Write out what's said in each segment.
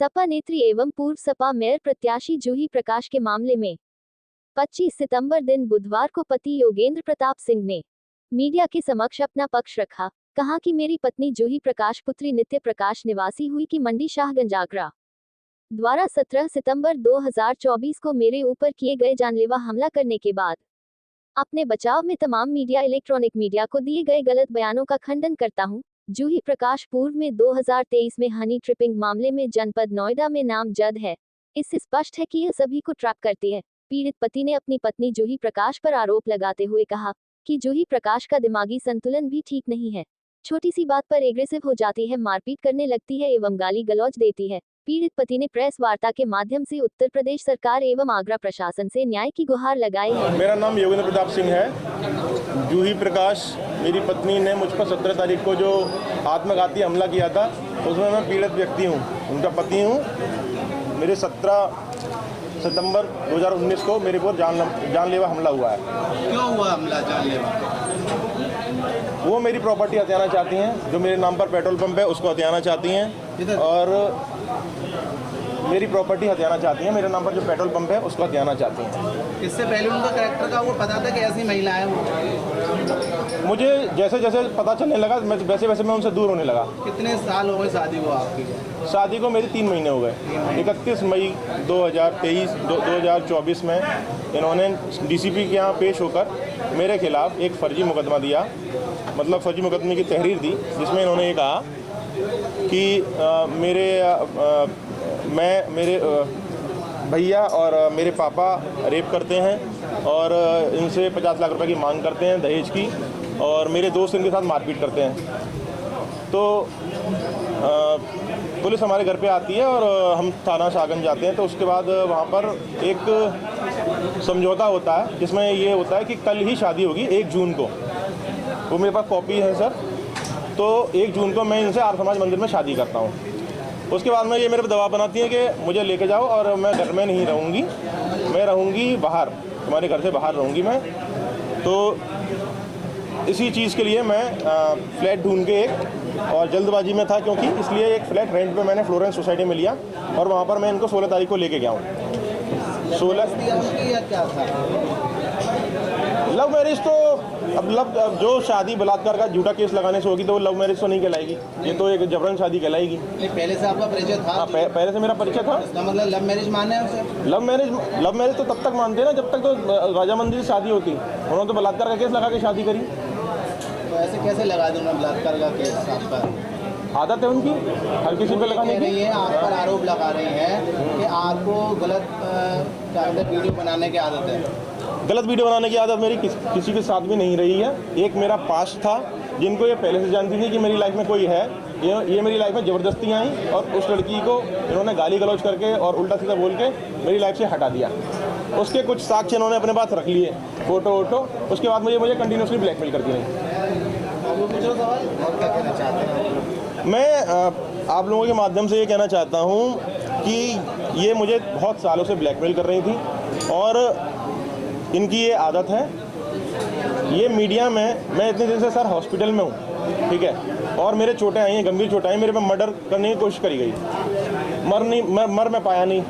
सपा नेत्री एवं पूर्व सपा मेयर प्रत्याशी जूही प्रकाश के मामले में 25 सितंबर दिन बुधवार को पति योगेंद्र प्रताप सिंह ने मीडिया के समक्ष अपना पक्ष रखा। कहा कि मेरी पत्नी जूही प्रकाश पुत्री नित्य प्रकाश निवासी हुई की मंडी शाहगंज आगरा द्वारा 17 सितंबर 2024 को मेरे ऊपर किए गए जानलेवा हमला करने के बाद अपने बचाव में तमाम मीडिया इलेक्ट्रॉनिक मीडिया को दिए गए गलत बयानों का खंडन करता हूं। जूही प्रकाश पूर्व में 2023 में हनी ट्रिपिंग मामले में जनपद नोएडा में नामजद है। इससे स्पष्ट है कि यह सभी को ट्रैप करती है। पीड़ित पति ने अपनी पत्नी जूही प्रकाश पर आरोप लगाते हुए कहा कि जूही प्रकाश का दिमागी संतुलन भी ठीक नहीं है। छोटी सी बात पर एग्रेसिव हो जाती है, मारपीट करने लगती है एवं गाली गलौज देती है। पीड़ित पति ने प्रेस वार्ता के माध्यम से उत्तर प्रदेश सरकार एवं आगरा प्रशासन से न्याय की गुहार लगाई है। मेरा नाम योगेंद्र प्रताप सिंह है। जूही प्रकाश मेरी पत्नी ने मुझ पर 17 तारीख को जो आत्मघाती हमला किया था उसमें मैं पीड़ित व्यक्ति हूँ, उनका पति हूँ। मेरे 17 सितंबर 2019 को मेरे पर जानलेवा हमला हुआ है। क्यों हुआ हमला जानलेवा? वो मेरी प्रॉपर्टी हथियाना चाहती हैं, जो मेरे नाम पर पेट्रोल पंप है उसको हथियाना चाहती हैं और मेरी प्रॉपर्टी हथियाना चाहती हैं। मेरे नाम पर जो पेट्रोल पंप है उसको हथियाना चाहती हैं। इससे पहले उनका कैरेक्टर का वो पता था कि ऐसी महिला है वो? मुझे जैसे जैसे पता चलने लगा वैसे वैसे मैं उनसे दूर होने लगा। कितने साल हो गए शादी को आपकी? शादी को मेरी 3 महीने हो गए। 31 मई 2024 में इन्होंने डीसीपी के यहाँ पेश होकर मेरे खिलाफ एक फर्जी मुकदमा दिया, मतलब फर्जी मुकदमे की तहरीर दी, जिसमें इन्होंने ये कहा कि मेरे भैया और मेरे पापा रेप करते हैं और इनसे 50 लाख रुपए की मांग करते हैं दहेज की, और मेरे दोस्त इनके साथ मारपीट करते हैं। तो पुलिस हमारे घर पे आती है और हम थाना शाहगंज जाते हैं। तो उसके बाद वहाँ पर एक समझौता होता है जिसमें ये होता है कि कल ही शादी होगी 1 जून को। वो मेरे पास कॉपी है सर। तो 1 जून को मैं इनसे आर्य समाज मंदिर में शादी करता हूँ। उसके बाद में ये मेरे पर दबाव बनाती है कि मुझे लेके जाओ, और मैं घर में नहीं रहूँगी, मैं रहूँगी बाहर, तुम्हारे घर से बाहर रहूँगी मैं। तो इसी चीज़ के लिए मैं फ्लैट ढूंढ के और जल्दबाजी में था, क्योंकि इसलिए एक फ्लैट रेंट पे मैंने फ्लोरेंस सोसाइटी में लिया और वहाँ पर मैं इनको 16 तारीख को लेके गया हूँ। 16 क्या था? लव मैरिज तो अब जो शादी बलात्कार का झूठा केस लगाने से होगी तो वो लव मैरिज तो नहीं कहलाएगी, ये तो एक जबरन शादी कहलाएगी। पहले से आपका परिचय था? हाँ, पहले से मेरा परिचय था। इसका मतलब लव मैरिज माने हैं उसे? लव मैरिज तो तब तक मानते हैं ना जब तक तो राजा मंदिर से शादी होती। उन्होंने तो बलात्कार का केस लगा के शादी करी। तो ऐसे कैसे लगा दूँ बलात्कार का केस? आप पर आदत है उनकी, हर किसी पे लगाने की। आप पर आरोप लगा रही हैं कि आपको गलत क्या कहते हैं वीडियो बनाने की आदत है। गलत वीडियो बनाने की आदत मेरी किसी के साथ भी नहीं रही है। एक मेरा पास्ट था, जिनको ये पहले से जानती थी कि मेरी लाइफ में कोई है। ये मेरी लाइफ में ज़बरदस्ती आई और उस लड़की को इन्होंने गाली गलौज करके और उल्टा सीधा बोल के मेरी लाइफ से हटा दिया। उसके कुछ साक्ष्य इन्होंने अपने पास रख लिए, फ़ोटो वोटो। उसके बाद मुझे कंटिन्यूसली ब्लैकमेल करती रही। मैं आप लोगों के माध्यम से ये कहना चाहता हूँ कि ये मुझे बहुत सालों से ब्लैकमेल कर रही थी और इनकी ये आदत है। ये मीडिया में, मैं इतने दिन से सर हॉस्पिटल में हूँ, ठीक है, और मेरे चोटें आई हैं, गंभीर चोटें आई। मेरे पे मर्डर करने की कोशिश करी गई, मर मैं पाया नहीं।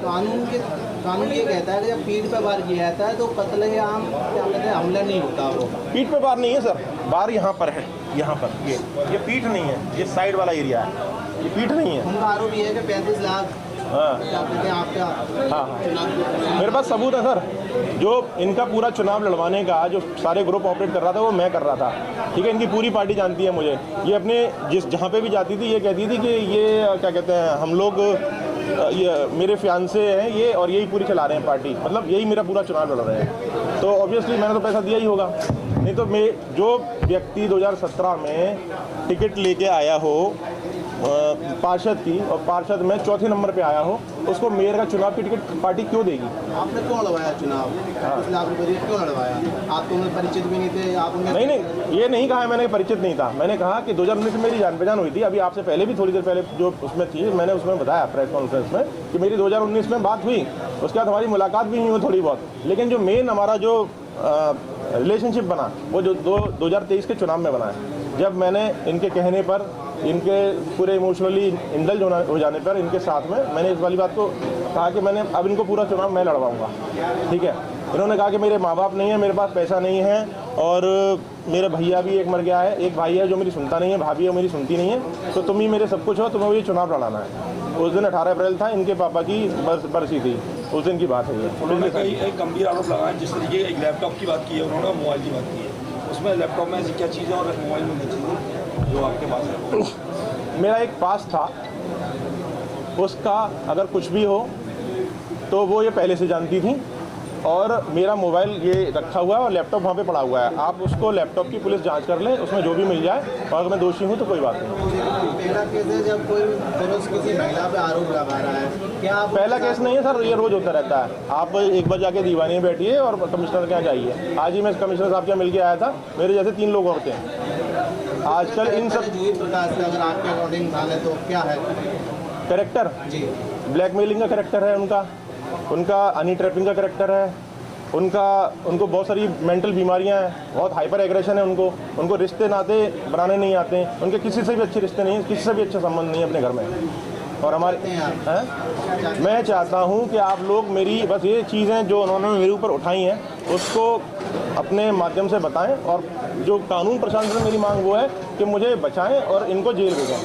कानून ये कहता है कि जब पीठ पे वार किया जाता है तो कत्लेआम क्या कहते हैं हमला नहीं होता। वो पीठ पे वार नहीं है सर, वार यहाँ पर है, यहाँ पर। ये पीठ नहीं है, ये साइड वाला एरिया है, ये पीठ नहीं है। उनका आरोप ये है कि 35 लाख हाँ मेरे पास सबूत है सर। जो इनका पूरा चुनाव लड़वाने का जो सारे ग्रुप ऑपरेट कर रहा था वो मैं कर रहा था, ठीक है। इनकी पूरी पार्टी जानती है मुझे। ये अपने जहाँ पे भी जाती थी ये कहती थी कि ये क्या कहते हैं, हम लोग ये मेरे फियांसे हैं ये, और यही पूरी चला रहे हैं पार्टी, मतलब यही मेरा पूरा चुनाव लड़ रहे हैं। तो ऑब्वियसली मैंने तो पैसा दिया ही होगा, नहीं तो मैं जो व्यक्ति 2017 में टिकट लेके आया हो पार्षद की, और पार्षद में 4थे नंबर पे आया हो, उसको मेयर का चुनाव की टिकट पार्टी क्यों देगी? आपने क्यों लड़वाया चुनाव? 10 लाख रुपये क्यों लड़वाया? आप तो उनमें परिचित भी नहीं थे। आप नहीं, ये नहीं कहा मैंने परिचित नहीं था। मैंने कहा कि 2019 में मेरी जान पहचान हुई थी। अभी आपसे पहले भी थोड़ी देर पहले जो उसमें थी, मैंने उसमें बताया प्रेस कॉन्फ्रेंस में कि मेरी 2019 में बात हुई। उसके बाद हमारी मुलाकात भी हुई थोड़ी बहुत, लेकिन जो मेन हमारा जो रिलेशनशिप बना वो जो 2023 के चुनाव में बना है, जब मैंने इनके कहने पर इनके पूरे इमोशनली इंडल्ज हो जाने पर इनके साथ में मैंने इस वाली बात को कहा कि मैंने अब इनको पूरा चुनाव मैं लड़वाऊंगा, ठीक है। इन्होंने कहा कि मेरे माँ बाप नहीं है, मेरे पास पैसा नहीं है और मेरा भैया भी एक मर गया है, एक भाई है जो मेरी सुनता नहीं है, भाभी है मेरी सुनती नहीं है, तो तुम ही मेरे सब कुछ हो, तुम्हें ये चुनाव लड़ाना है। उस दिन 18 अप्रैल था, इनके पापा की बरसी थी, उस दिन की बात है ये। उन्होंने कई एक गंभीर आरोप लगाया, जिस तरीके एक लैपटॉप की बात की है उन्होंने, मोबाइल की बात की है, उसमें लैपटॉप में ऐसी क्या चीज़ें और मोबाइल में क्या चीज़ें जो आपके पास है? मेरा एक पास था, उसका अगर कुछ भी हो तो वो ये पहले से जानती थी और मेरा मोबाइल ये रखा हुआ है और लैपटॉप वहाँ पे पड़ा हुआ है। आप उसको लैपटॉप की पुलिस जांच कर ले, उसमें जो भी मिल जाए, और अगर मैं दोषी हूँ तो कोई बात नहीं। पहला केस है जब कोई पुरुष किसी महिला पे आरोप लगा रहा है, क्या आप पहला केस नहीं है सर, ये रोज़ होता रहता है। आप एक बार जाके दीवानी में बैठिए और कमिश्नर के यहाँ जाइए। आज ही मैं कमिश्नर साहब के यहाँ मिल के आया था, मेरे जैसे 3 लोग होते हैं आजकल। इन सब जूही प्रकाश का अगर आपके अकॉर्डिंग माने तो क्या है कैरेक्टर? जी, ब्लैकमेलिंग का कैरेक्टर है उनका हनी ट्रैपिंग का कैरेक्टर है उनको बहुत सारी मेंटल बीमारियां हैं, बहुत हाइपर एग्रेशन है उनको रिश्ते नाते बनाने नहीं आते हैं, उनके किसी से भी अच्छे रिश्ते नहीं हैं, किसी से भी अच्छा संबंध नहीं है अपने घर में। और हमारे मैं चाहता हूं कि आप लोग मेरी बस ये चीज़ें जो उन्होंने मेरे ऊपर उठाई हैं उसको अपने माध्यम से बताएं, और जो कानून प्रशासन से मेरी मांग वो है कि मुझे बचाएं और इनको जेल भेजें।